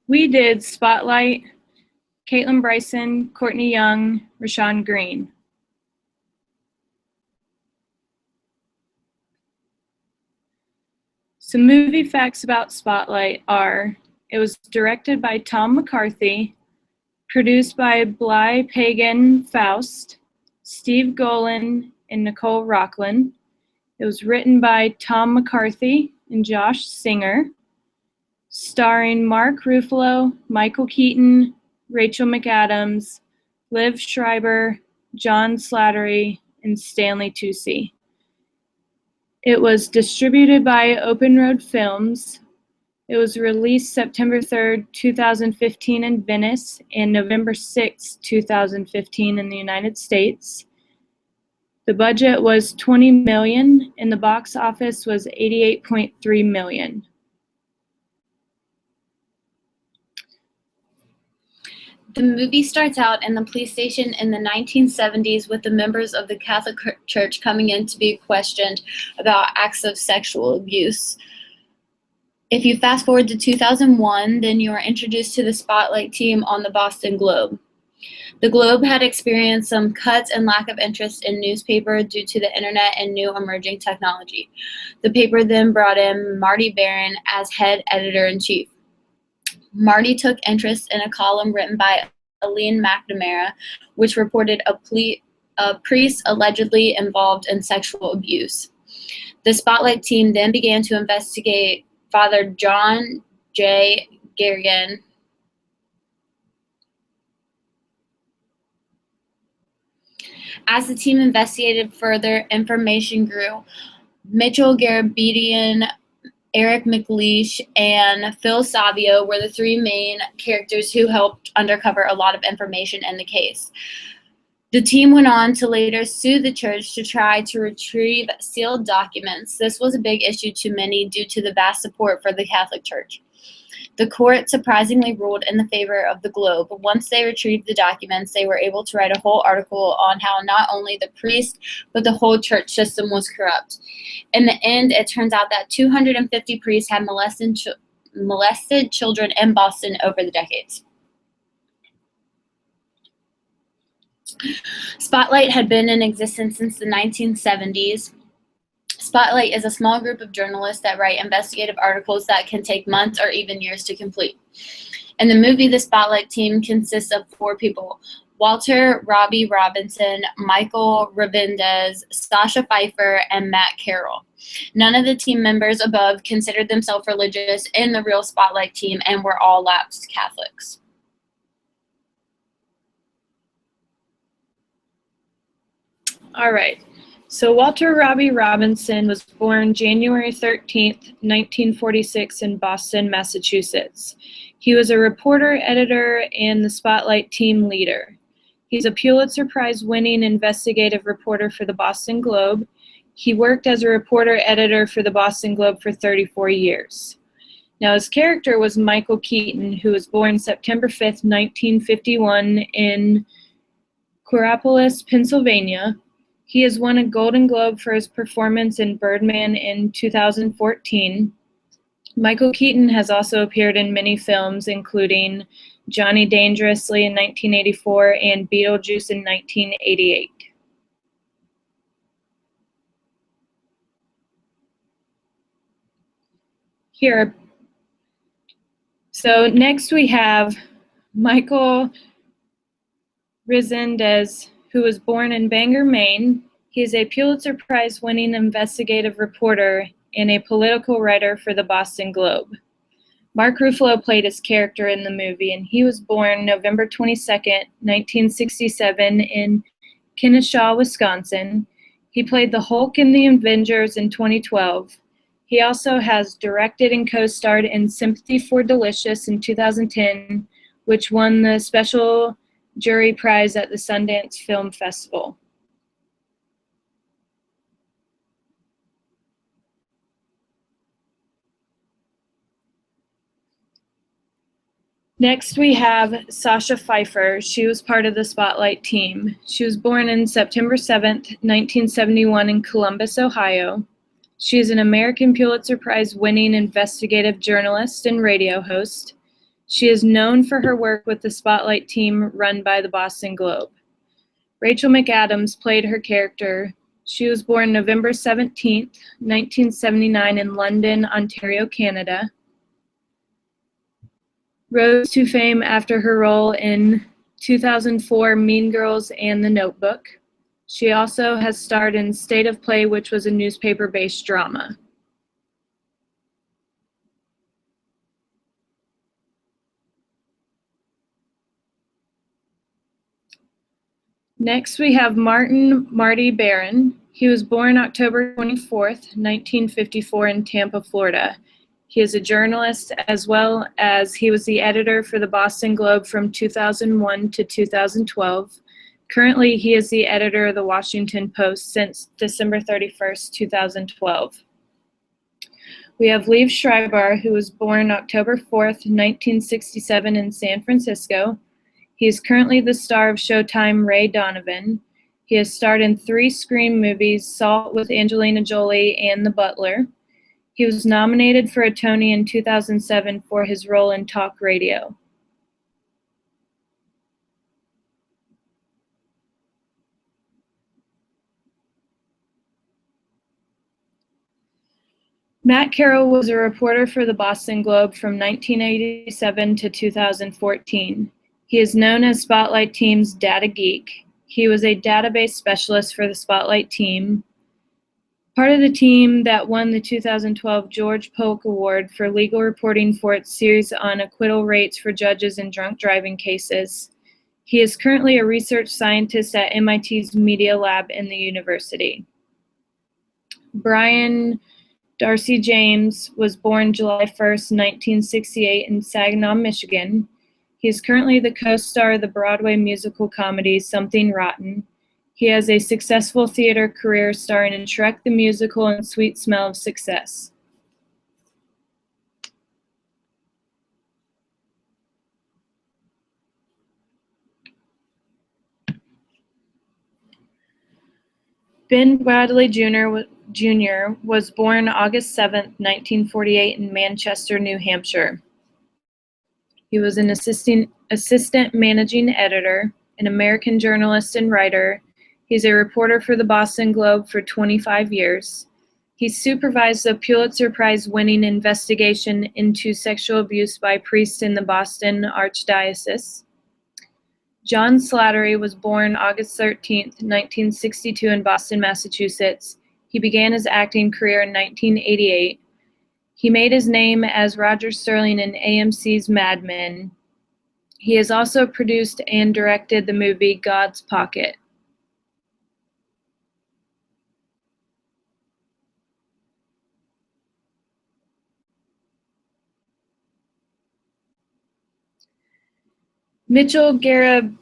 We did Spotlight, Caitlin Bryson, Courtney Young, Rashawn Green. Some movie facts about Spotlight are: it was directed by Tom McCarthy, produced by Bly Pagan Faust, Steve Golan, and Nicole Rocklin. It was written by Tom McCarthy and Josh Singer, starring Mark Ruffalo, Michael Keaton, Rachel McAdams, Liv Schreiber, John Slattery, and Stanley Tucci. It was distributed by Open Road Films. It was released September 3rd, 2015 in Venice and November 6th, 2015 in the United States. The budget was $20 million and the box office was $88.3 million. The movie starts out in the police station in the 1970s with the members of the Catholic Church coming in to be questioned about acts of sexual abuse. If you fast forward to 2001, then you are introduced to the Spotlight team on the Boston Globe. The Globe had experienced some cuts and lack of interest in newspaper due to the internet and new emerging technology. The paper then brought in Marty Baron as head editor-in-chief. Marty took interest in a column written by Aline McNamara, which reported a priest allegedly involved in sexual abuse. The Spotlight team then began to investigate Father John J. Garrigan. As the team investigated further, information grew. Mitchell Garabedian, Eric McLeish, and Phil Savio were the three main characters who helped uncover a lot of information in the case. The team went on to later sue the church to try to retrieve sealed documents. This was a big issue to many due to the vast support for the Catholic Church. The court surprisingly ruled in the favor of the Globe. Once they retrieved the documents, they were able to write a whole article on how not only the priest, but the whole church system was corrupt. In the end, it turns out that 250 priests had molested children in Boston over the decades. Spotlight had been in existence since the 1970s. Spotlight is a small group of journalists that write investigative articles that can take months or even years to complete. In the movie, the Spotlight team consists of 4 people: Walter Robbie Robinson, Michael Rabindez, Sasha Pfeiffer, and Matt Carroll. None of the team members above considered themselves religious in the real Spotlight team and were all lapsed Catholics. All right. So Walter Robbie Robinson was born January 13th, 1946 in Boston, Massachusetts. He was a reporter, editor, and the Spotlight team leader. He's a Pulitzer Prize-winning investigative reporter for the Boston Globe. He worked as a reporter, editor for the Boston Globe for 34 years. Now, his character was Michael Keaton, who was born September 5th, 1951 in Coraopolis, Pennsylvania. He has won a Golden Globe for his performance in Birdman in 2014. Michael Keaton has also appeared in many films, including Johnny Dangerously in 1984 and Beetlejuice in 1988. Here. So next we have Michael Resendez, who was born in Bangor, Maine. He is a Pulitzer Prize-winning investigative reporter and a political writer for the Boston Globe. Mark Ruffalo played his character in the movie, and he was born November 22nd, 1967 in Kennesaw, Wisconsin. He played the Hulk in The Avengers in 2012. He also has directed and co-starred in Sympathy for Delicious in 2010, which won the Special Jury Prize at the Sundance Film Festival. Next, we have Sasha Pfeiffer. She was part of the Spotlight team. She was born on September 7th, 1971 in Columbus, Ohio. She is an American Pulitzer Prize-winning investigative journalist and radio host. She is known for her work with the Spotlight team run by the Boston Globe. Rachel McAdams played her character. She was born November 17th, 1979 in London, Ontario, Canada. Rose to fame after her role in 2004 Mean Girls and The Notebook. She also has starred in State of Play, which was a newspaper-based drama. Next, we have Marty Baron. He was born October 24th, 1954 in Tampa, Florida. He is a journalist as well as he was the editor for the Boston Globe from 2001 to 2012. Currently, he is the editor of the Washington Post since December 31st, 2012. We have Liev Schreiber, who was born October 4th, 1967 in San Francisco. He is currently the star of Showtime Ray Donovan. He has starred in 3 Scream movies, Salt with Angelina Jolie and The Butler. He was nominated for a Tony in 2007 for his role in Talk Radio. Matt Carroll was a reporter for the Boston Globe from 1987 to 2014. He is known as Spotlight Team's data geek. He was a database specialist for the Spotlight team, part of the team that won the 2012 George Polk Award for legal reporting for its series on acquittal rates for judges in drunk driving cases. He is currently a research scientist at MIT's Media Lab in the university. Brian Darcy James was born July 1st, 1968 in Saginaw, Michigan. He is currently the co-star of the Broadway musical comedy Something Rotten. He has a successful theater career starring in Shrek the Musical and Sweet Smell of Success. Ben Bradley Jr. was born August 7, 1948 in Manchester, New Hampshire. He was an assistant managing editor, an American journalist and writer. He's a reporter for the Boston Globe for 25 years. He supervised the Pulitzer Prize-winning investigation into sexual abuse by priests in the Boston Archdiocese. John Slattery was born August 13, 1962 in Boston, Massachusetts. He began his acting career in 1988. He made his name as Roger Sterling in AMC's Mad Men. He has also produced and directed the movie God's Pocket. Mitchell Garabedian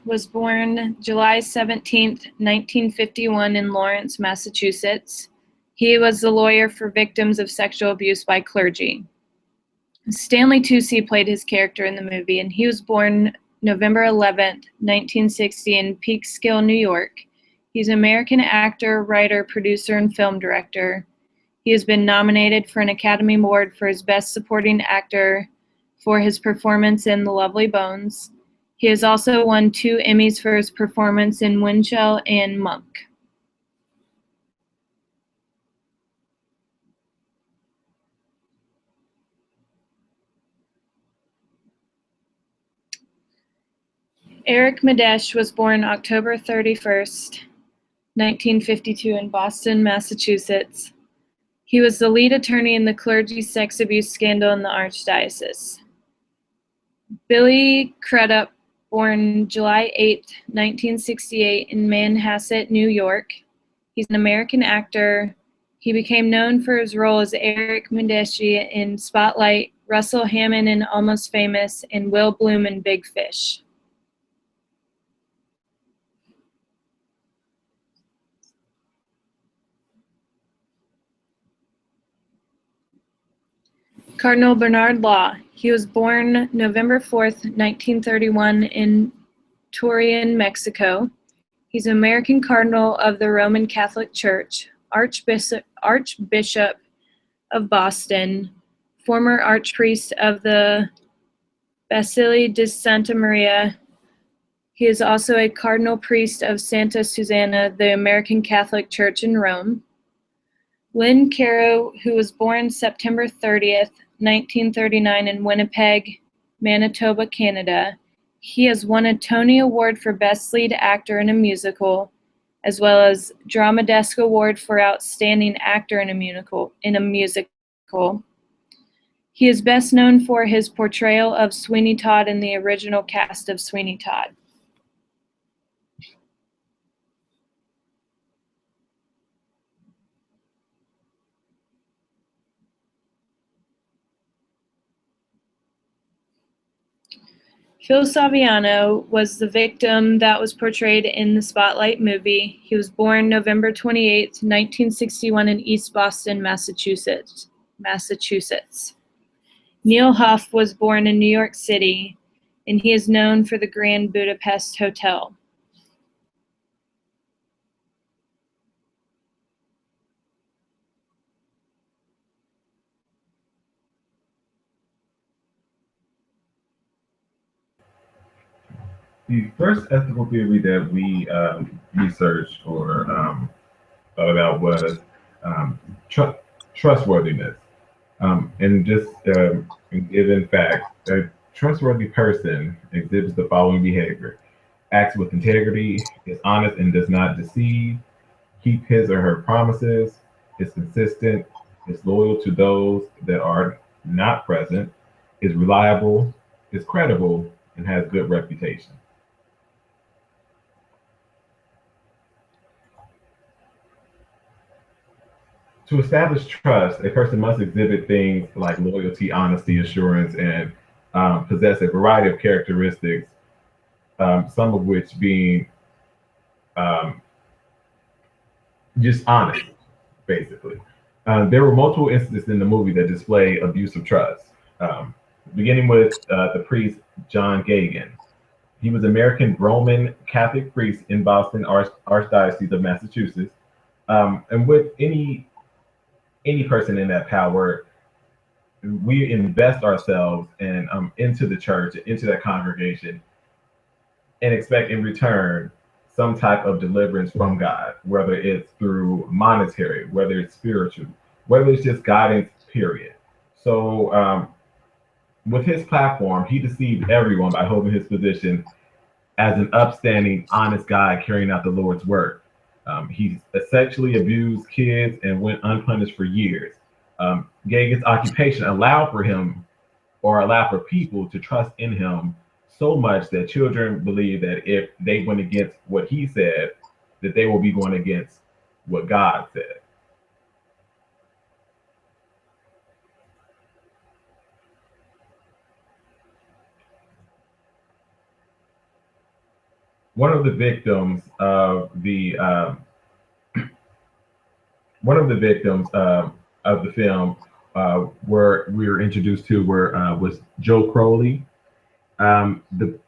was born July 17, 1951 in Lawrence, Massachusetts. He was the lawyer for victims of sexual abuse by clergy. Stanley Tucci played his character in the movie, and he was born November 11, 1960 in Peekskill, New York. He's an American actor, writer, producer, and film director. He has been nominated for an Academy Award for his Best Supporting Actor for his performance in The Lovely Bones. He has also won 2 Emmys for his performance in Windshell and Monk. Eric Madesh was born October 31st, 1952 in Boston, Massachusetts. He was the lead attorney in the clergy sex abuse scandal in the Archdiocese. Billy Crudup, born July 8, 1968 in Manhasset, New York. He's an American actor. He became known for his role as Eric Medici in Spotlight, Russell Hammond in Almost Famous, and Will Bloom in Big Fish. Cardinal Bernard Law. He was born November 4th, 1931 in Torreon, Mexico. He's an American Cardinal of the Roman Catholic Church, Archbishop of Boston, former archpriest of the Basili di Santa Maria. He is also a cardinal priest of Santa Susanna, the American Catholic Church in Rome. Lynn Caro, who was born September 30th, 1939 in Winnipeg, Manitoba, Canada. He has won a Tony Award for Best Lead Actor in a Musical, as well as Drama Desk Award for Outstanding Actor in a Musical. He is best known for his portrayal of Sweeney Todd in the original cast of Sweeney Todd. Phil Saviano was the victim that was portrayed in the Spotlight movie. He was born November 28, 1961 in East Boston, Massachusetts. Neil Huff was born in New York City, and he is known for the Grand Budapest Hotel. The first ethical theory that we researched or thought about was trustworthiness. And just given fact, a trustworthy person exhibits the following behavior: acts with integrity, is honest and does not deceive, keep his or her promises, is consistent, is loyal to those that are not present, is reliable, is credible, and has good reputation. To establish trust, a person must exhibit things like loyalty, honesty, assurance, and possess a variety of characteristics, some of which being just honest, basically. There were multiple instances in the movie that display abuse of trust, beginning with the priest John Gagan. He was American Roman Catholic priest in Boston Archdiocese of Massachusetts. And with any person in that power, we invest ourselves into the church, into that congregation, and expect in return some type of deliverance from God, whether it's through monetary, whether it's spiritual, whether it's just guidance, period. So with his platform, he deceived everyone by holding his position as an upstanding, honest guy carrying out the Lord's work. He sexually abused kids and went unpunished for years. Gagan's occupation allowed for people to trust in him so much that children believe that if they went against what he said, that they will be going against what God said. One of the victims of the film we were introduced to was Joe Crowley. The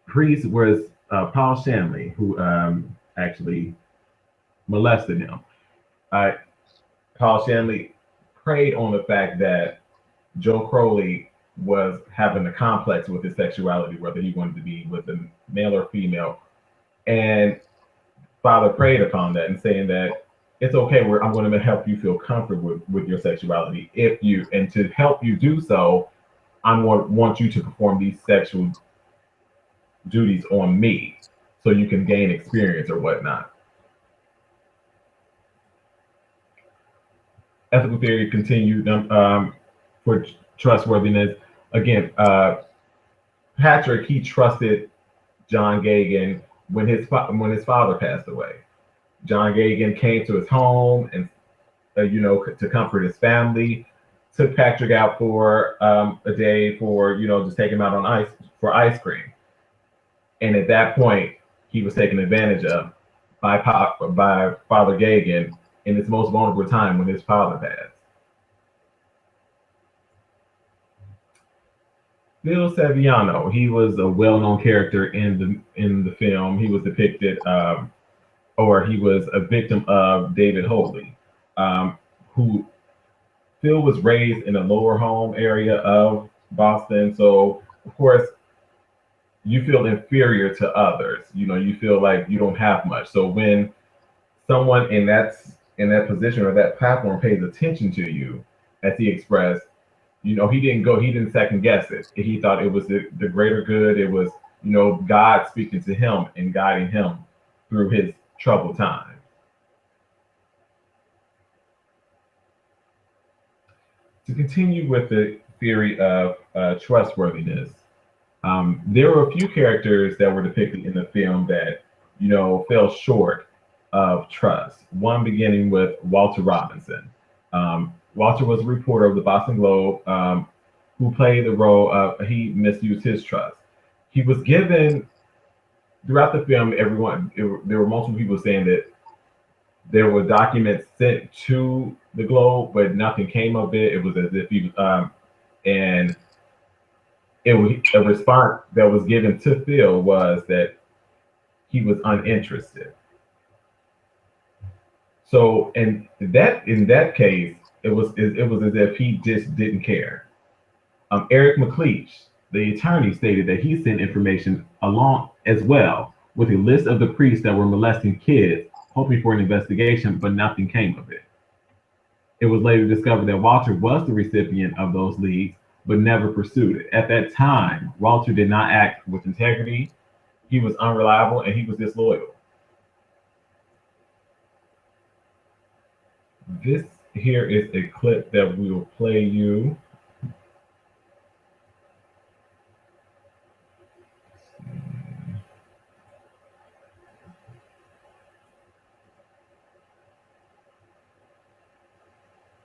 priest was Paul Shanley, who actually molested him. Paul Shanley preyed on the fact that Joe Crowley was having a complex with his sexuality, whether he wanted to be with a male or female. And Father preyed upon that and saying that it's okay, I'm going to help you feel comfortable with your sexuality. And to help you do so, I want you to perform these sexual duties on me so you can gain experience or whatnot. Ethical theory continued for trustworthiness. Again, Patrick, he trusted John Gagan when his father passed away. John Gagan came to his home and to comfort his family, took Patrick out for a day for just take him out on ice cream. And at that point, he was taken advantage of by Father Gagan in his most vulnerable time when his father passed. Phil Saviano, he was a well-known character in the film. He was depicted, or he was a victim of David Hoadley, who Phil was raised in a lower home area of Boston, so of course you feel inferior to others. You know, you feel like you don't have much. So when someone in that position or that platform pays attention to you, as he expressed, you know, he didn't second guess it. He thought it was the greater good. It was, you know, God speaking to him and guiding him through his troubled time. To continue with the theory of trustworthiness, there were a few characters that were depicted in the film that, you know, fell short of trust. One beginning with Walter Robinson. Walter was a reporter of the Boston Globe who played the role of, he misused his trust. He was given, throughout the film, there were multiple people saying that there were documents sent to the Globe, but nothing came of it. It was as if he, and it was a response that was given to Phil was that he was uninterested. So in that case, it was as if he just didn't care. Eric McLeish, the attorney, stated that he sent information along as well with a list of the priests that were molesting kids, hoping for an investigation, but nothing came of it. It was later discovered that Walter was the recipient of those leads, but never pursued it. At that time, Walter did not act with integrity. He was unreliable and he was disloyal. This here is a clip that we will play you.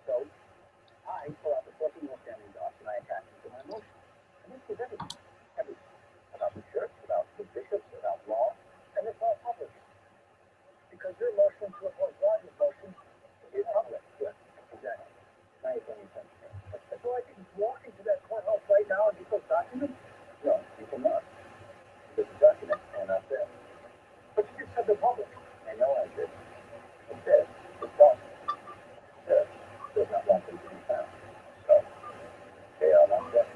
So I pull out the 14-year standing docs and I attach them to my motion. And this is everything. Everything. About the church, about the bishops, about law, and it's all public. Because your motion to appoint Roger's motion is public. Yeah, exactly. Now you're saying something. So I can walk into that courthouse right now and get those documents? No, you cannot. Because the documents are not there. But you just said they're public. I know I did. It says it's possible. It does not want them to be found. So they are not there.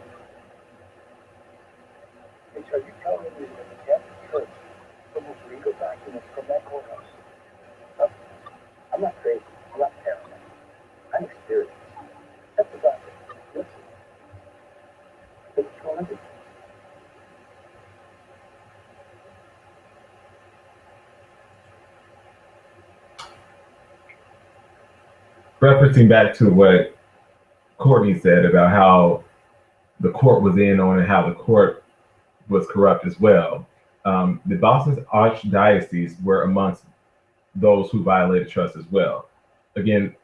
And so you tell me that the Catholic Church removes legal documents from that courthouse? No. I'm not crazy. I'm not paranoid. I'm experienced. That's the doctor. Listen. It's 200. Referencing back to what Courtney said about how the court was in on and how the court was corrupt as well. The Boston Archdiocese were amongst those who violated trust as well. Again,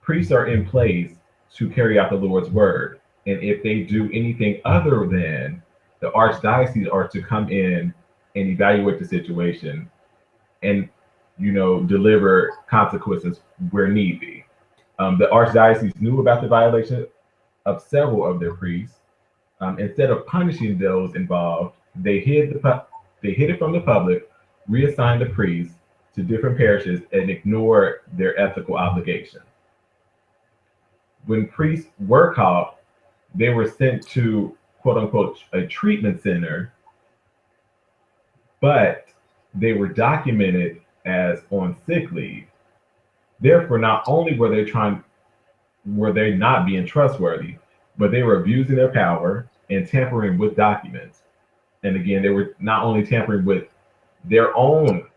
priests are in place to carry out the Lord's word. And if they do anything other than, the Archdiocese are to come in and evaluate the situation and, you know, deliver consequences where need be. The Archdiocese knew about the violation of several of their priests. Instead of punishing those involved, they hid it from the public, reassigned the priests to different parishes, and ignored their ethical obligation. When priests were caught, they were sent to, quote unquote, a treatment center, but they were documented as on sick leave. Therefore, not only were they not being trustworthy, but they were abusing their power and tampering with documents. And again, they were not only tampering with their own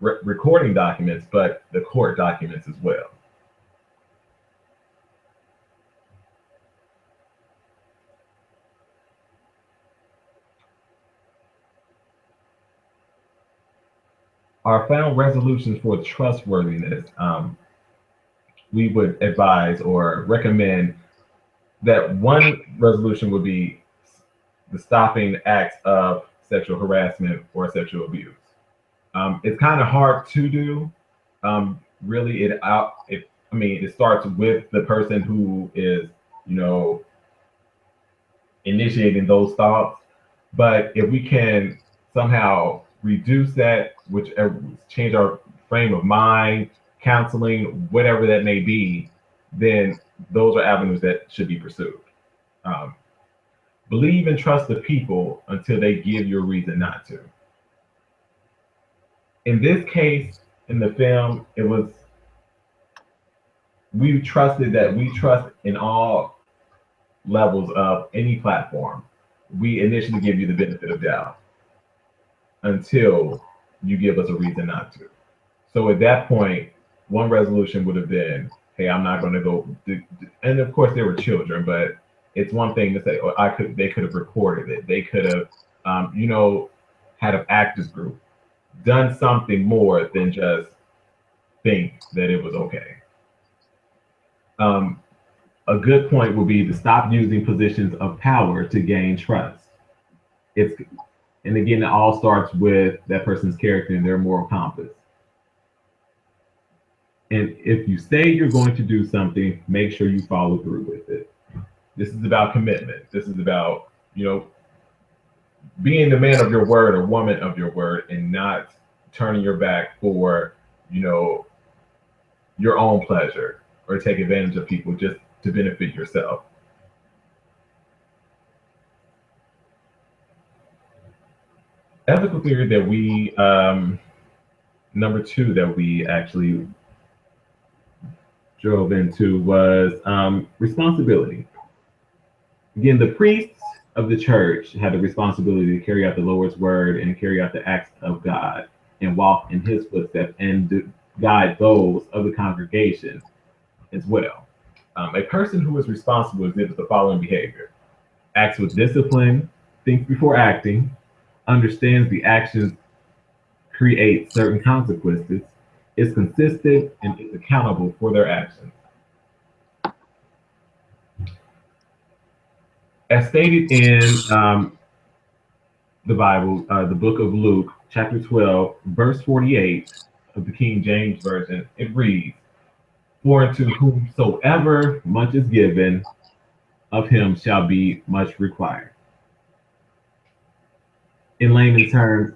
recording documents, but the court documents as well. Our final resolutions for trustworthiness, we would advise or recommend that one resolution would be the stopping acts of sexual harassment or sexual abuse. It's kind of hard to do. Really, it starts with the person who is, you know, initiating those thoughts. But if we can somehow reduce that, change our frame of mind, counseling, whatever that may be, then those are avenues that should be pursued. Um, Believe and trust the people until they give you a reason not to. In this case, in the film, it was we trust in all levels of any platform. We initially give you the benefit of doubt until you give us a reason not to. So at that point, one resolution would have been, "Hey, I'm not going to go." And of course, they were children, but it's one thing to say, "Oh, I could." They could have recorded it. They could have, had an actors group, done something more than just think that it was okay. Um, a good point will be to stop using positions of power to gain trust. It's and again, it all starts with that person's character and their moral compass. And if you say you're going to do something, make sure you follow through with it. This is about commitment. This is about, being the man of your word or woman of your word and not turning your back for, you know, your own pleasure or take advantage of people just to benefit yourself. Ethical theory that we, number two that we actually drove into was responsibility. Again, the priests of the church had the responsibility to carry out the Lord's word and carry out the acts of God and walk in his footsteps and to guide those of the congregation as well. A person who is responsible exhibits the following behavior: acts with discipline, thinks before acting, understands the actions create certain consequences, is consistent, and is accountable for their actions. As stated in the Bible, the book of Luke, chapter 12, verse 48 of the King James Version, it reads, "For unto whomsoever much is given, of him shall be much required." In layman's terms,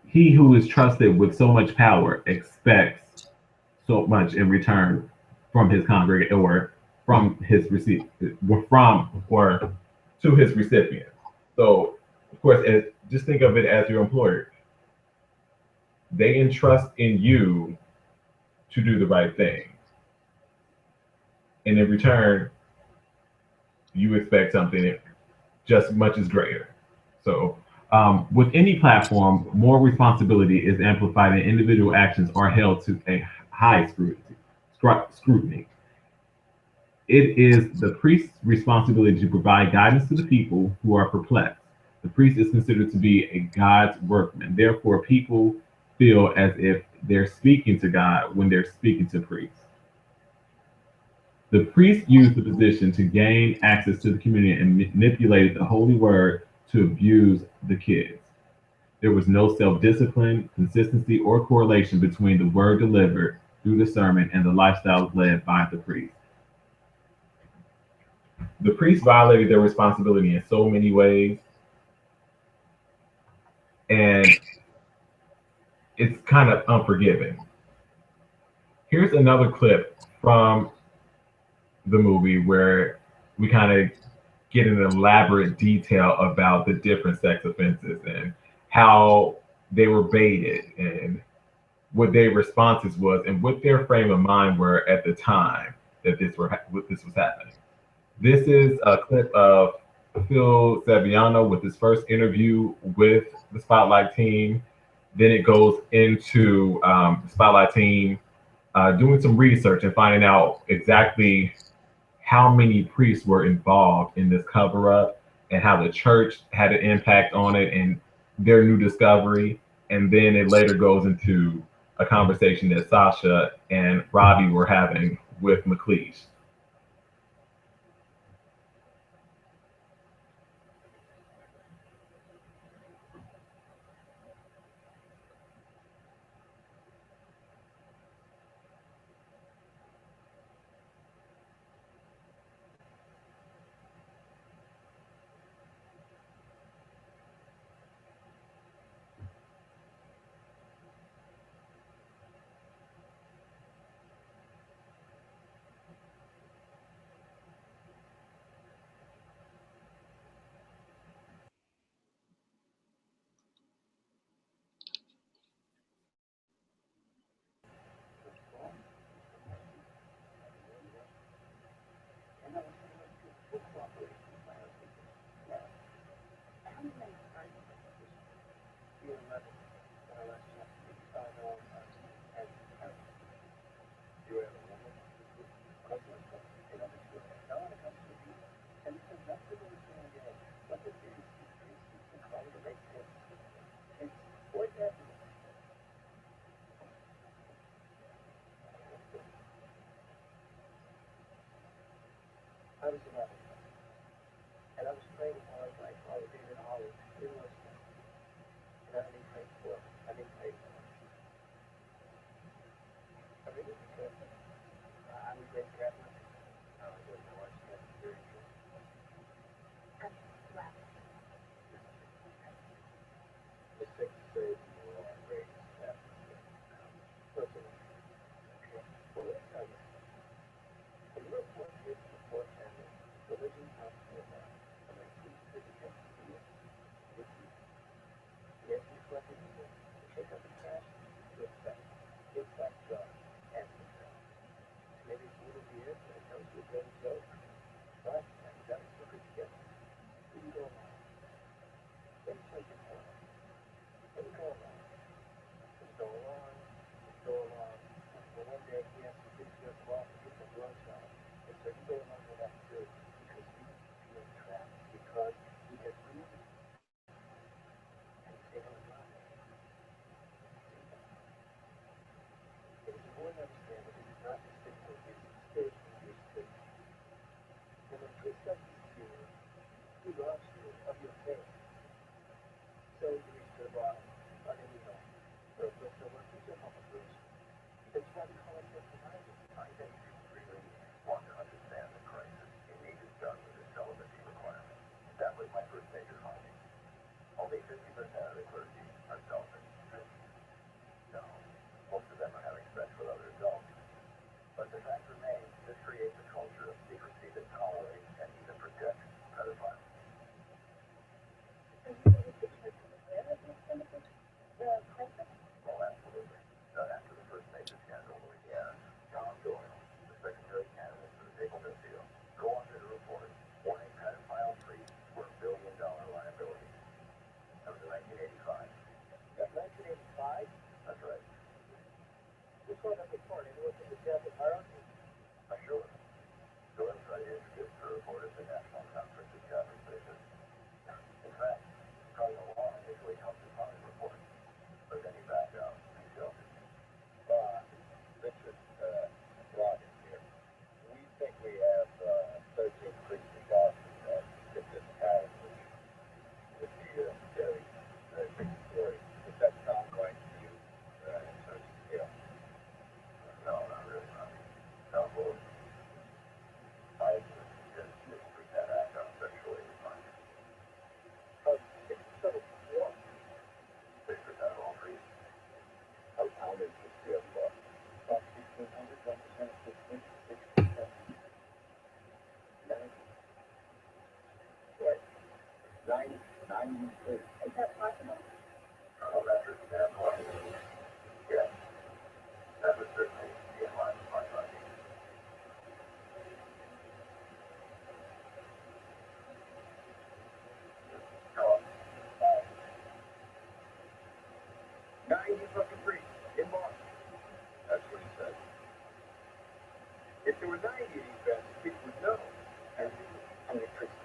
he who is trusted with so much power expects so much in return from his congregation or from his from or to his recipient. So, of course, just think of it as your employer. They entrust in you to do the right thing, and in return, you expect something just much as greater. So, with any platform, more responsibility is amplified, and individual actions are held to a high scrutiny. It is the priest's responsibility to provide guidance to the people who are perplexed. The priest is considered to be a God's workman. Therefore, people feel as if they're speaking to God when they're speaking to priests. The priest used the position to gain access to the community and manipulated the holy word to abuse the kids. There was no self-discipline, consistency, or correlation between the word delivered through the sermon and the lifestyle led by the priest. The priests violated their responsibility in so many ways, and it's kind of unforgiving. Here's another clip from the movie where we kind of get an elaborate detail about the different sex offenses and how they were baited and what their responses was and what their frame of mind were at the time that this was happening. This is a clip of Phil Saviano with his first interview with the Spotlight team. Then it goes into the Spotlight team doing some research and finding out exactly how many priests were involved in this cover up and how the church had an impact on it and their new discovery. And then it later goes into a conversation that Sasha and Robbie were having with McLeish. was my first major finding. Only 50% of the clergy are selfish. No, most of them are having sex with other adults. But the fact remains, this creates a culture of secrecy that tolerates and even protects pedophiles. Well, absolutely. After the first major scandal in Louisiana, John Doyle, the secretary candidate for the Papal Nuncio, co-authored a report warning pedophile priests for $1 billion liability. That was in 1985. That's 1985? That's right. You saw that report and you looked into Catholic hierarchy? I sure was. Doyle tried to introduce the report at the National Conference of Catholic Bishops. In fact, Cardinal Law initially helped him on the report, but then he backed out and shelved it. Richard Rogers here. We think we have 13 priests and doctors that fit this category with the very big story. Does that sound right to you in terms of scale? No, not really. No, well, I just 6% act on sexually defined. 6% of what? 6% of all priests. How many priests do you have? About 1,600, 1% of 6%. Right. 93. Is that possible? Oh, that's a fair point. Yes. That would certainly be in line with my finding. No. 90 fucking priests in Boston. That's what he said. If there were 90 events, people would know. And how many priests?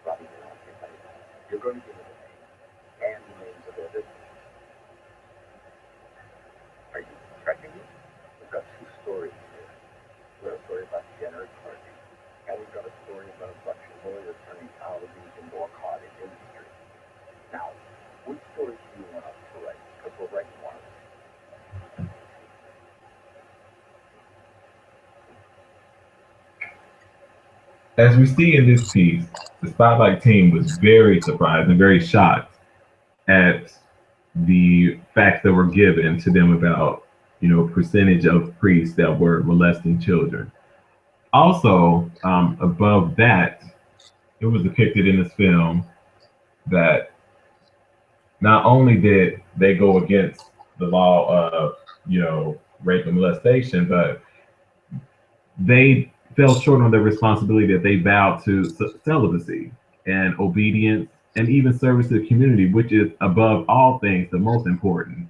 Probably not. You're going to give it a name and the names of their victims. Are you tracking me? We've got two stories here. We've got a story about degenerate clergy, and we've got a story about a bunch of lawyers turning colleges into a cottage industry. Now, which story do you want us to write? Because we're writing one of them. As we see in this piece, the Spotlight team was very surprised and very shocked at the facts that were given to them about, percentage of priests that were molesting children. Also, above that, it was depicted in this film that not only did they go against the law of, rape and molestation, but they fell short on their responsibility that they vowed to celibacy and obedience and even service to the community, which is above all things the most important,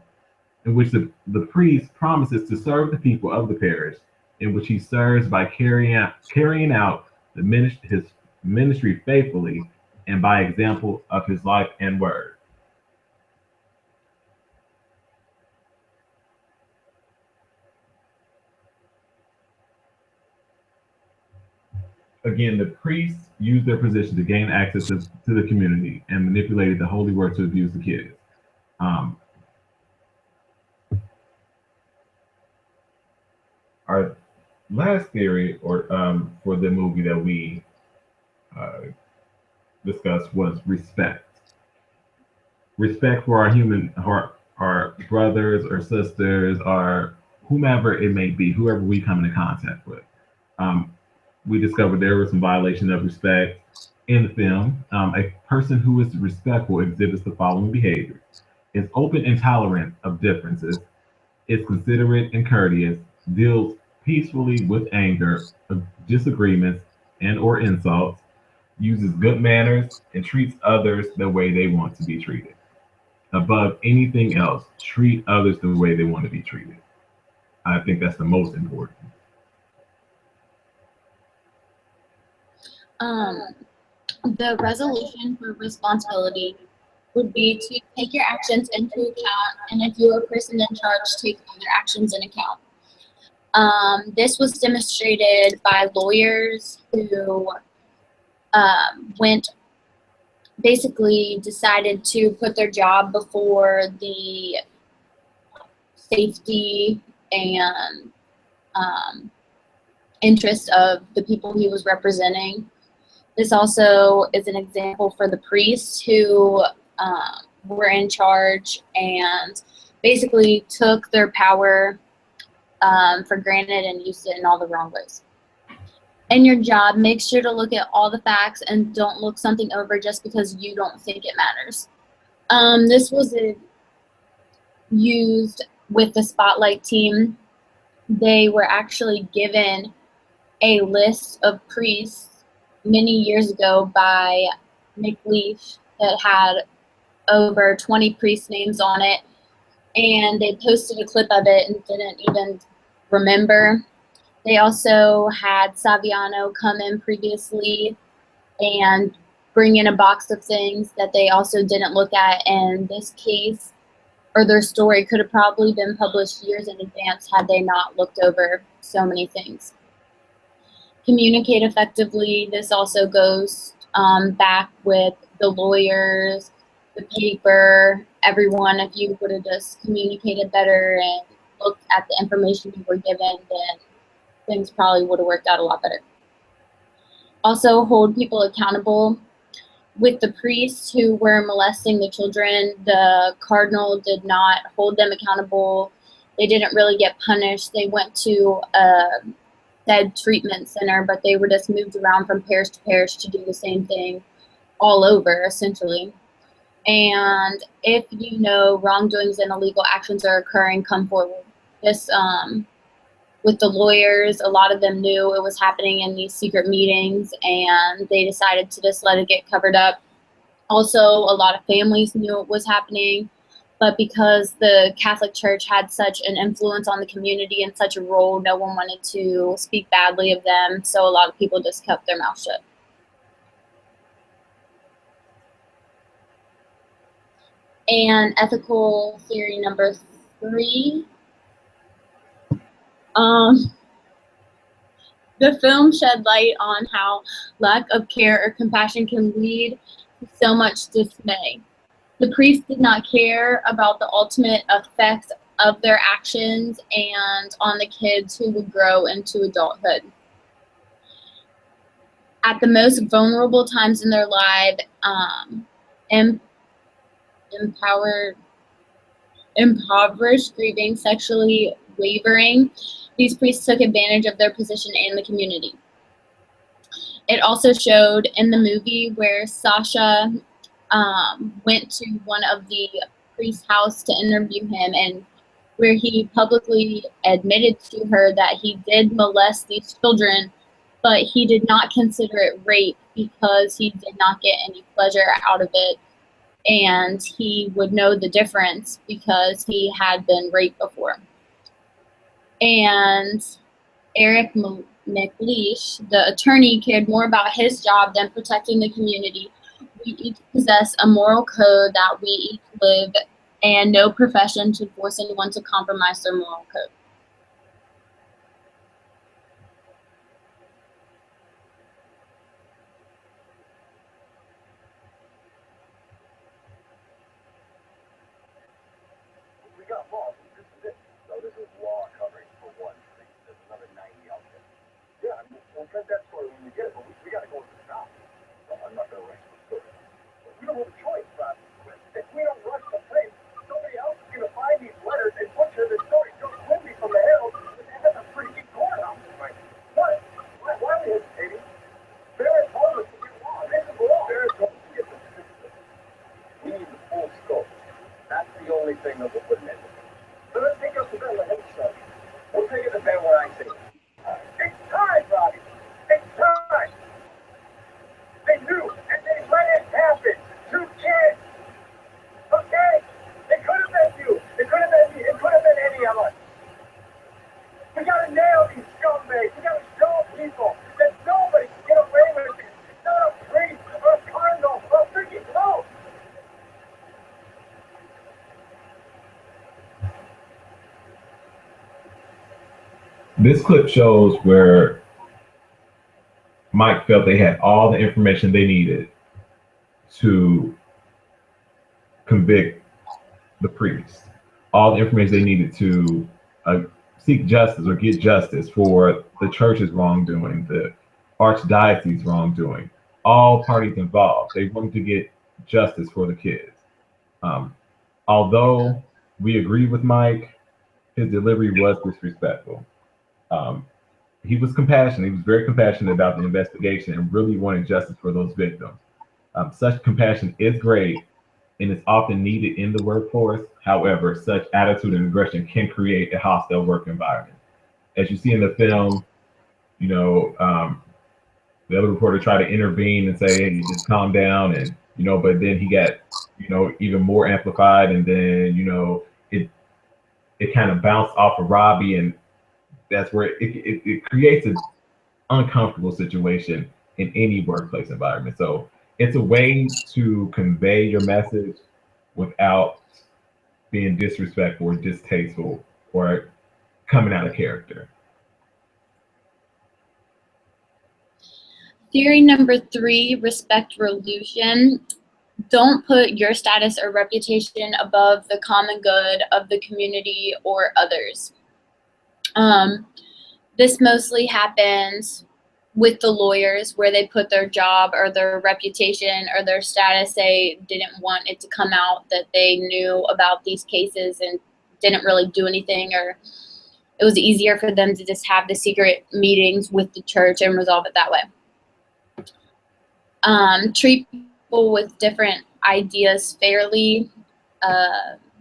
in which the priest promises to serve the people of the parish, in which he serves by carrying out his ministry faithfully and by example of his life and word. Again, the priests used their position to gain access to the community and manipulated the holy word to abuse the kids. Our last theory, or for the movie that we discussed, was respect. Respect for our brothers or sisters or whomever it may be, whoever we come into contact with. We discovered there was some violation of respect in the film. A person who is respectful exhibits the following behavior: is open and tolerant of differences, is considerate and courteous, deals peacefully with anger, disagreements, and or insults, uses good manners, and treats others the way they want to be treated. Above anything else, treat others the way they want to be treated. I think that's the most important. The resolution for responsibility would be to take your actions into account, and if you're a person in charge, take other actions in account. This was demonstrated by lawyers who basically decided to put their job before the safety and interest of the people he was representing. This also is an example for the priests who were in charge and basically took their power for granted and used it in all the wrong ways. In your job, make sure to look at all the facts and don't look something over just because you don't think it matters. This was used with the Spotlight team. They were actually given a list of priests many years ago by McLeish that had over 20 priest names on it, and they posted a clip of it and didn't even remember. They also had Saviano come in previously and bring in a box of things that they also didn't look at, and this case or their story could have probably been published years in advance had they not looked over so many things. Communicate effectively. This also goes back with the lawyers, the paper, everyone. If you would have just communicated better and looked at the information you were given, then things probably would have worked out a lot better. Also, hold people accountable. With the priests who were molesting the children, the cardinal did not hold them accountable. They didn't really get punished. They went to a said treatment center, but they were just moved around from parish to parish to do the same thing all over, essentially. And if you know wrongdoings and illegal actions are occurring, come forward. This, with the lawyers, a lot of them knew it was happening in these secret meetings, and they decided to just let it get covered up. Also, a lot of families knew it was happening, but because the Catholic Church had such an influence on the community and such a role, no one wanted to speak badly of them, so a lot of people just kept their mouth shut. And ethical theory number 3. The film shed light on how lack of care or compassion can lead to so much dismay. The priests did not care about the ultimate effects of their actions and on the kids who would grow into adulthood. At the most vulnerable times in their life, impoverished, grieving, sexually wavering, these priests took advantage of their position in the community. It also showed in the movie where Sasha went to one of the priest's house to interview him, and where he publicly admitted to her that he did molest these children, but he did not consider it rape because he did not get any pleasure out of it, and he would know the difference because he had been raped before. And Eric McLeish, the attorney, cared more about his job than protecting the community. We each possess a moral code that we each live, and no profession should force anyone to compromise their moral code. We got laws. This is it. So this is law covering for one thing. There's another 90 out there. Yeah, I mean, we'll get that story when we get it, but we got to go to the top. So I'm not going to rush the story. But we don't have a choice, Bob. If we don't rush the place, somebody else is going to find these letters and butcher the story. Joe Quimby from the Herald, and that's a pretty good courthouse. Right? What? Why are we hesitating? Barrett told us to get law. This is law. Barrett told us to get the system. We need the full scope. That's the only thing that will put an end to it. So let's take up the bed and let him show. We'll take it to bed when I say it. It's time, Robbie. It's time. They knew, and they let it happen. 2 kids. Okay? It could have been you. It could have been me. It could have been any of us. We gotta nail these scumbags. We gotta show people that nobody can get away with it. It's not a priest or a cardinal or a freaking pope. This clip shows where Mike felt they had all the information they needed to convict the priest, all the information they needed to seek justice or get justice for the church's wrongdoing, the archdiocese wrongdoing, all parties involved. They wanted to get justice for the kids. Although we agree with Mike, his delivery was disrespectful. He was compassionate. He was very compassionate about the investigation and really wanted justice for those victims. Such compassion is great and is often needed in the workforce. However, such attitude and aggression can create a hostile work environment. As you see in the film, the other reporter tried to intervene and say, hey, just calm down. And, but then he got, even more amplified. And then, it kind of bounced off of Robbie. And that's where it creates an uncomfortable situation in any workplace environment. So it's a way to convey your message without being disrespectful or distasteful or coming out of character. Theory number 3, respect revolution. Don't put your status or reputation above the common good of the community or others. This mostly happens with the lawyers, where they put their job or their reputation or their status. They didn't want it to come out that they knew about these cases and didn't really do anything, or it was easier for them to just have the secret meetings with the church and resolve it that way. Treat people with different ideas fairly.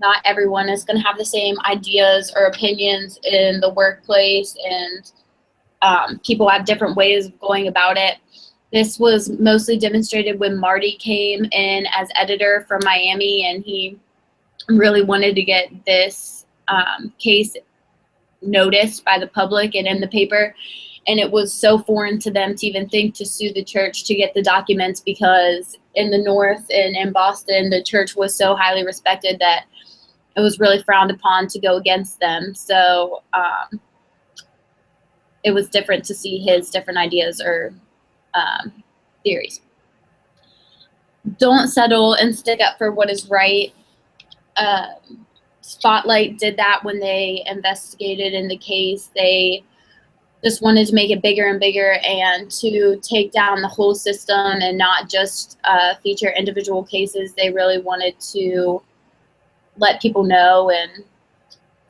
Not everyone is going to have the same ideas or opinions in the workplace, and people have different ways of going about it. This was mostly demonstrated when Marty came in as editor from Miami, and he really wanted to get this case noticed by the public and in the paper. And it was so foreign to them to even think to sue the church to get the documents, because in the North and in Boston, the church was so highly respected that it was really frowned upon to go against them. So it was different to see his different ideas or theories. Don't settle and stick up for what is right. Spotlight did that when they investigated in the case. They just wanted to make it bigger and bigger and to take down the whole system and not just feature individual cases. They really wanted to let people know and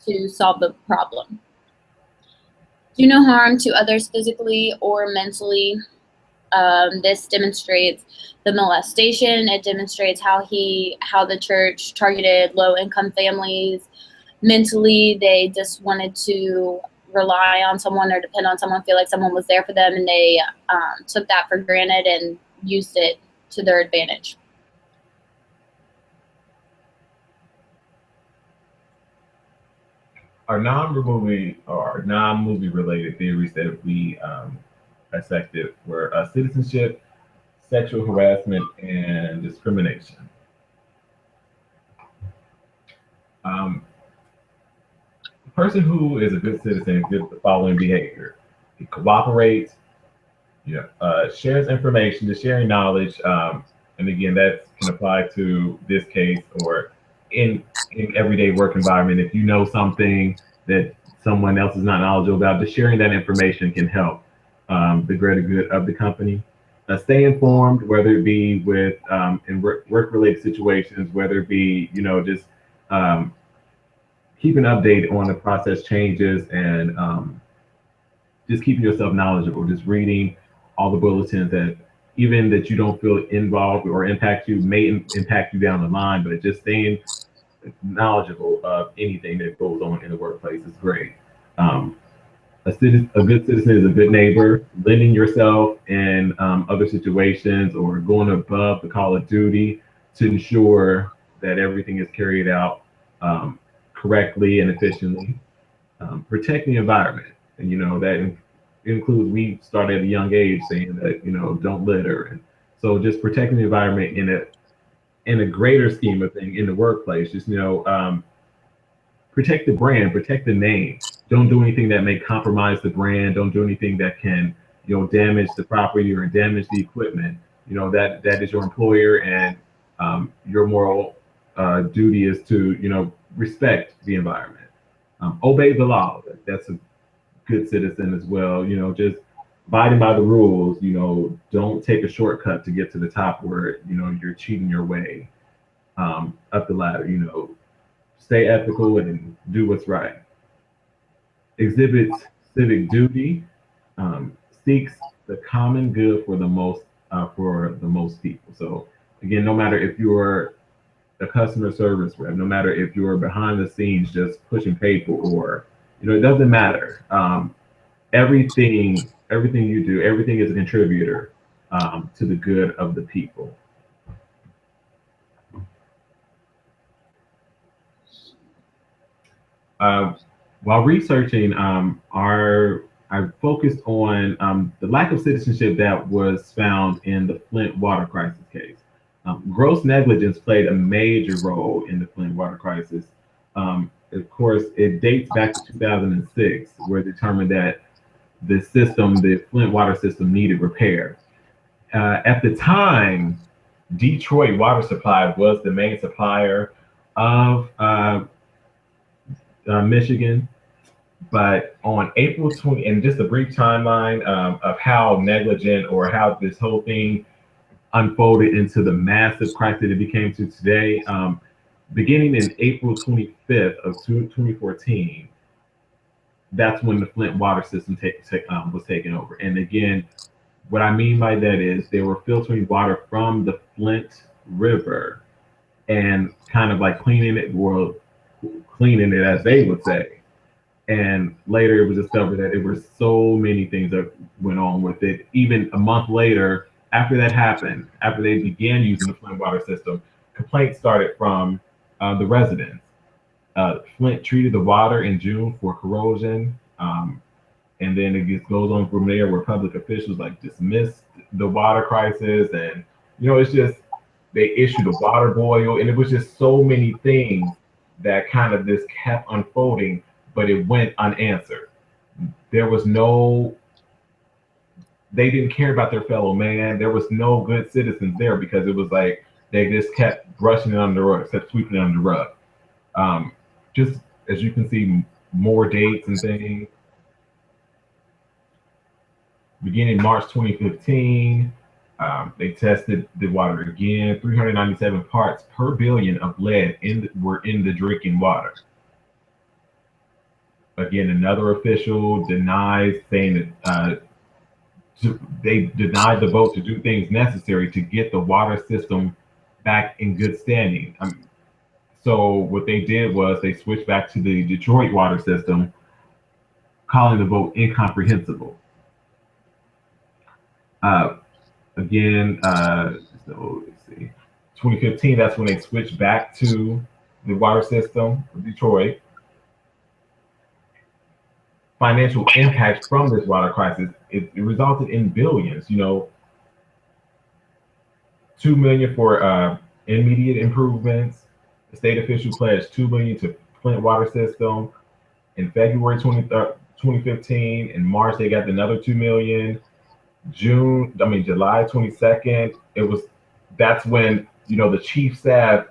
to solve the problem. Do no harm to others physically or mentally. This demonstrates the molestation. It demonstrates how the church targeted low-income families. Mentally, they just wanted to rely on someone or depend on someone, feel like someone was there for them, and they took that for granted and used it to their advantage. Our non-movie related theories that we dissected were citizenship, sexual harassment, and discrimination. The person who is a good citizen exhibits the following behavior: he cooperates, shares information, just sharing knowledge, and again, that can apply to this case or in everyday work environment. If you know something that someone else is not knowledgeable about, just sharing that information can help the greater good of the company. Stay informed, whether it be with in work-related situations, whether it be just keep an update on the process changes, and just keeping yourself knowledgeable, just reading all the bulletins that even that you don't feel involved or impact you, may impact you down the line, but just staying knowledgeable of anything that goes on in the workplace is great. A good citizen is a good neighbor, lending yourself in other situations or going above the call of duty to ensure that everything is carried out correctly and efficiently. Protect the environment, and that includes, we started at a young age saying that don't litter, and so just protecting the environment in a greater scheme of things in the workplace. Just protect the brand, protect the name. Don't do anything that may compromise the brand. Don't do anything that can damage the property or damage the equipment. That is your employer, and your moral duty is to respect the environment. Obey the law. That's a good citizen as well. Just abiding by the rules, don't take a shortcut to get to the top where, you're cheating your way up the ladder, stay ethical and do what's right. Exhibits civic duty, seeks the common good for the most people. So again, no matter if you're a customer service rep, no matter if you're behind the scenes just pushing paper or, it doesn't matter. Everything you do, everything is a contributor to the good of the people. While researching, I focused on the lack of citizenship that was found in the Flint water crisis case. Gross negligence played a major role in the Flint water crisis. Of course, it dates back to 2006, where it determined that the Flint water system needed repair. At the time, Detroit Water Supply was the main supplier of Michigan. But on April 20, and just a brief timeline of how negligent or how this whole thing unfolded into the massive crisis that it became to today, beginning in April 25th of 2014, that's when the Flint water system was taken over. And again, what I mean by that is they were filtering water from the Flint River and kind of like cleaning it as they would say. And later it was discovered that there were so many things that went on with it. Even a month later, after that happened, after they began using the Flint water system, complaints started from the residents. Flint treated the water in June for corrosion. And then it just goes on from there where public officials like dismissed the water crisis. And, it's just, they issued a water boil. And it was just so many things that kind of this kept unfolding, but it went unanswered. There was they didn't care about their fellow man. There was no good citizens there because it was like they just kept brushing it under the rug, kept sweeping it under the rug. Just as you can see, more dates and things. Beginning March 2015, they tested the water again. 397 parts per billion of lead were in the drinking water. Again, another official denies, saying that they denied the vote to do things necessary to get the water system back in good standing. So what they did was they switched back to the Detroit water system, calling the vote incomprehensible. Again, so let's see, 2015, that's when they switched back to the water system of Detroit. Financial impacts from this water crisis, it resulted in billions, $2 million for immediate improvements. The state official pledged $2 million to Flint water system. In February 2015, in March, they got another $2 million. July 22nd, that's when, the chief staff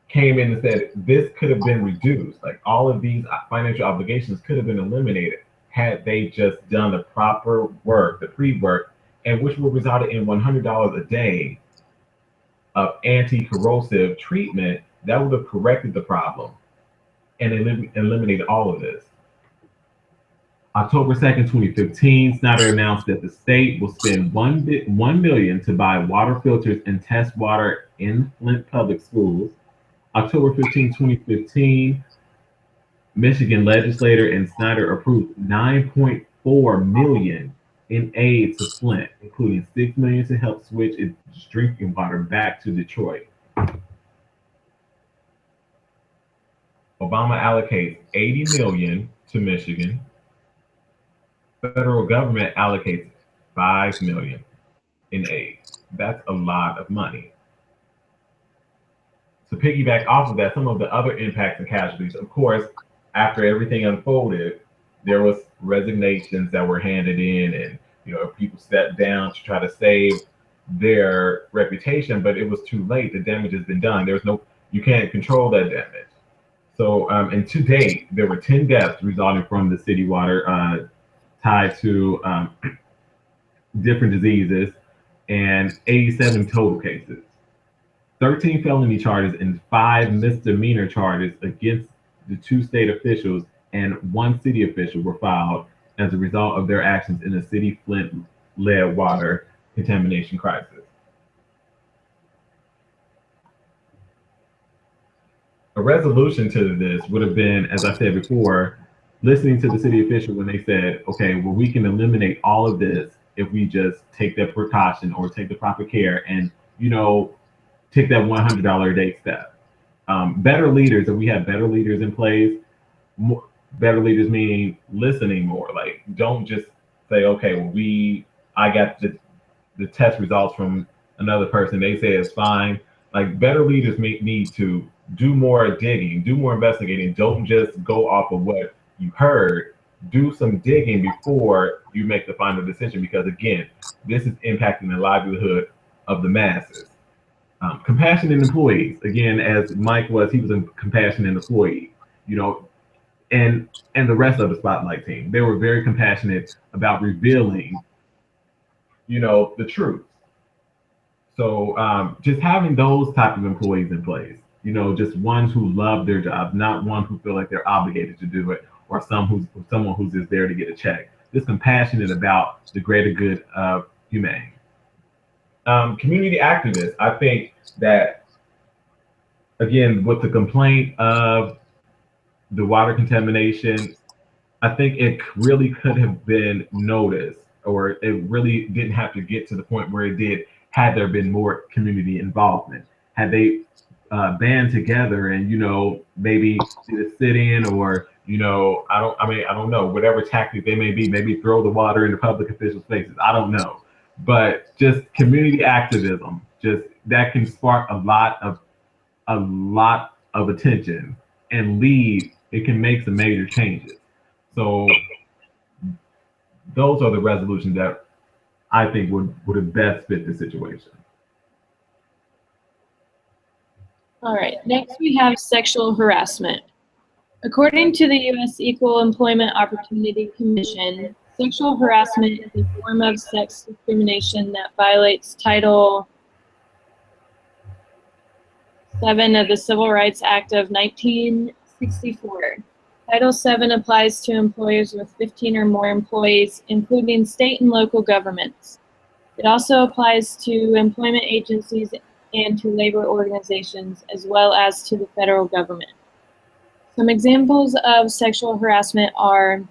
came in and said this could have been reduced. Like all of these financial obligations could have been eliminated had they just done the proper work, the pre-work, and which would result in $100 a day of anti-corrosive treatment that would have corrected the problem and eliminated all of this. October 2nd, 2015, Snyder announced that the state will spend $1 million to buy water filters and test water in Flint public schools. October 15, 2015, Michigan legislator and Snyder approved $9.4 million in aid to Flint, including $6 million to help switch its drinking water back to Detroit. Obama allocates $80 million to Michigan. Federal government allocates $5 million in aid. That's a lot of money. To piggyback off of that, some of the other impacts and casualties, of course, after everything unfolded, there was resignations that were handed in, and people stepped down to try to save their reputation, but it was too late. The damage has been done. You can't control that damage. So, and to date, there were 10 deaths resulting from the city water tied to different diseases, and 87 total cases. 13 felony charges and 5 misdemeanor charges against the 2 state officials and 1 city official were filed as a result of their actions in the city Flint-led water contamination crisis. A resolution to this would have been, as I said before, listening to the city official when they said, okay, well, we can eliminate all of this if we just take that precaution or take the proper care and, you know, take that $100 a day step. Better leaders, if we have better leaders in place, better leaders meaning listening more. Like, don't just say, okay, well, I got the test results from another person. They say it's fine. Like, better leaders need to do more digging, do more investigating. Don't just go off of what you heard. Do some digging before you make the final decision, because again, this is impacting the livelihood of the masses. Compassionate employees, again, as Mike was, he was a compassionate employee, you know, and the rest of the Spotlight team, they were very compassionate about revealing, you know, the truth. So just having those type of employees in place, you know, just ones who love their job, not one who feel like they're obligated to do it, or someone who's just there to get a check. Just compassionate about the greater good of humanity. Community activists, I think that, again, with the complaint of the water contamination, I think it really could have been noticed, or it really didn't have to get to the point where it did had there been more community involvement. Had they band together and, you know, maybe did a sit-in, or, you know, I don't know, whatever tactic they may be, maybe throw the water into public officials' faces. I don't know. But just community activism, just that can spark a lot of attention and lead. It can make some major changes. So those are the resolutions that I think would have best fit the situation. All right, next we have sexual harassment. According to the U.S. Equal Employment Opportunity Commission, sexual harassment is a form of sex discrimination that violates Title VII of the Civil Rights Act of 1964. Title VII applies to employers with 15 or more employees, including state and local governments. It also applies to employment agencies and to labor organizations, as well as to the federal government. Some examples of sexual harassment are: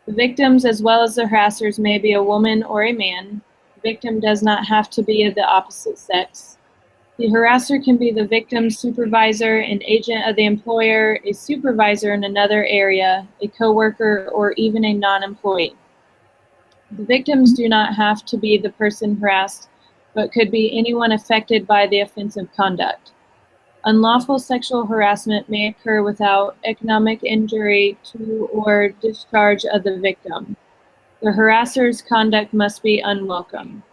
the victims as well as the harassers may be a woman or a man. The victim does not have to be of the opposite sex. The harasser can be the victim's supervisor, an agent of the employer, a supervisor in another area, a coworker, or even a non-employee. The victims do not have to be the person harassed, but could be anyone affected by the offensive conduct. Unlawful sexual harassment may occur without economic injury to or discharge of the victim. The harasser's conduct must be unwelcome.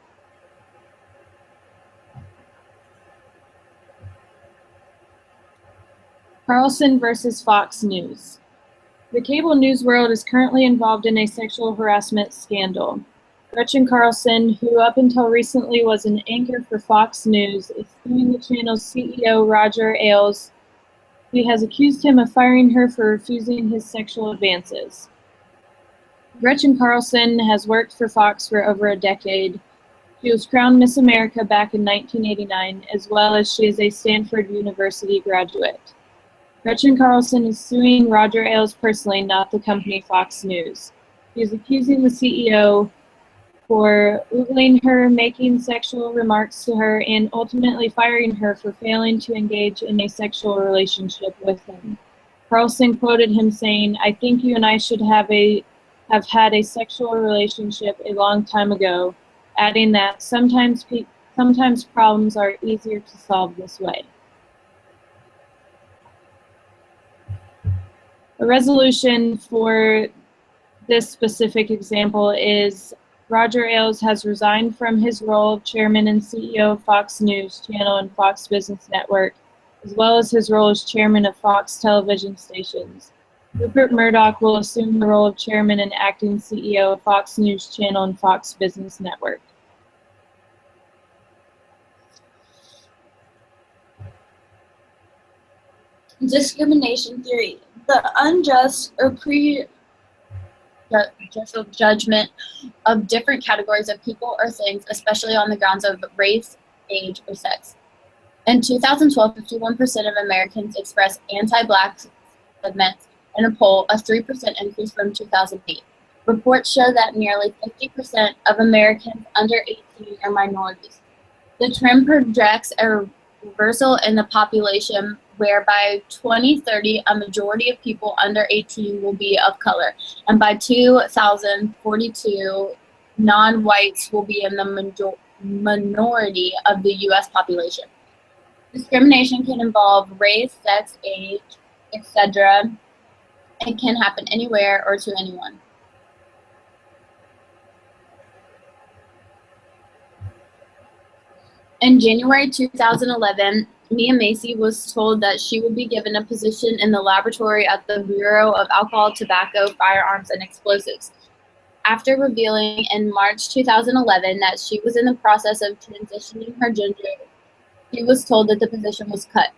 Carlson versus Fox News. The cable news world is currently involved in a sexual harassment scandal. Gretchen Carlson, who up until recently was an anchor for Fox News, is suing the channel's CEO, Roger Ailes. He has accused him of firing her for refusing his sexual advances. Gretchen Carlson has worked for Fox for over a decade. She was crowned Miss America back in 1989, as well as she is a Stanford University graduate. Gretchen Carlson is suing Roger Ailes personally, not the company Fox News. She is accusing the CEO for oogling her, making sexual remarks to her, and ultimately firing her for failing to engage in a sexual relationship with him. Carlson quoted him saying, "I think you and I should have had a sexual relationship a long time ago," adding that sometimes problems are easier to solve this way. A resolution for this specific example is Roger Ailes has resigned from his role of chairman and CEO of Fox News Channel and Fox Business Network, as well as his role as chairman of Fox television stations. Rupert Murdoch will assume the role of chairman and acting CEO of Fox News Channel and Fox Business Network. Discrimination theory. The unjust or prejudicial judgment of different categories of people or things, especially on the grounds of race, age, or sex. In 2012, 51% of Americans expressed anti-Black sentiments in a poll, a 3% increase from 2008. Reports show that nearly 50% of Americans under 18 are minorities. The trend projects a reversal in the population where by 2030, a majority of people under 18 will be of color, and by 2042, non-whites will be in the minority of the U.S. population. Discrimination can involve race, sex, age, etc. It can happen anywhere or to anyone. In January 2011, Mia Macy was told that she would be given a position in the laboratory at the Bureau of Alcohol, Tobacco, Firearms, and Explosives. After revealing in March 2011 that she was in the process of transitioning her gender, she was told that the position was cut.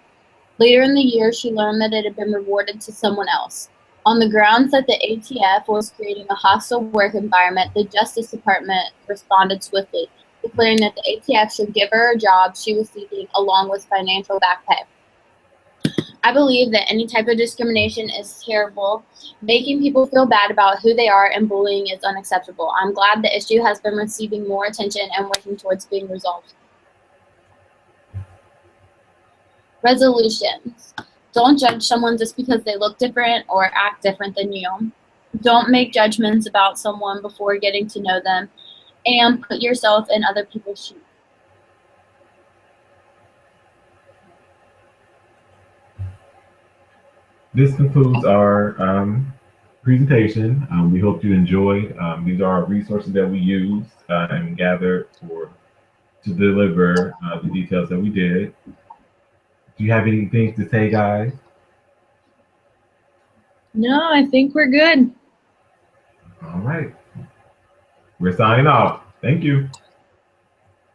Later in the year, she learned that it had been rewarded to someone else. On the grounds that the ATF was creating a hostile work environment, the Justice Department responded swiftly, declaring that the ATF should give her a job she was seeking along with financial back pay. I believe that any type of discrimination is terrible. Making people feel bad about who they are and bullying is unacceptable. I'm glad the issue has been receiving more attention and working towards being resolved. Resolutions. Don't judge someone just because they look different or act different than you. Don't make judgments about someone before getting to know them, and put yourself in other people's shoes. This concludes our presentation. We hope you enjoyed. These are resources that we used and gathered to deliver the details that we did. Do you have anything to say, guys? No, I think we're good. All right. We're signing off. Thank you.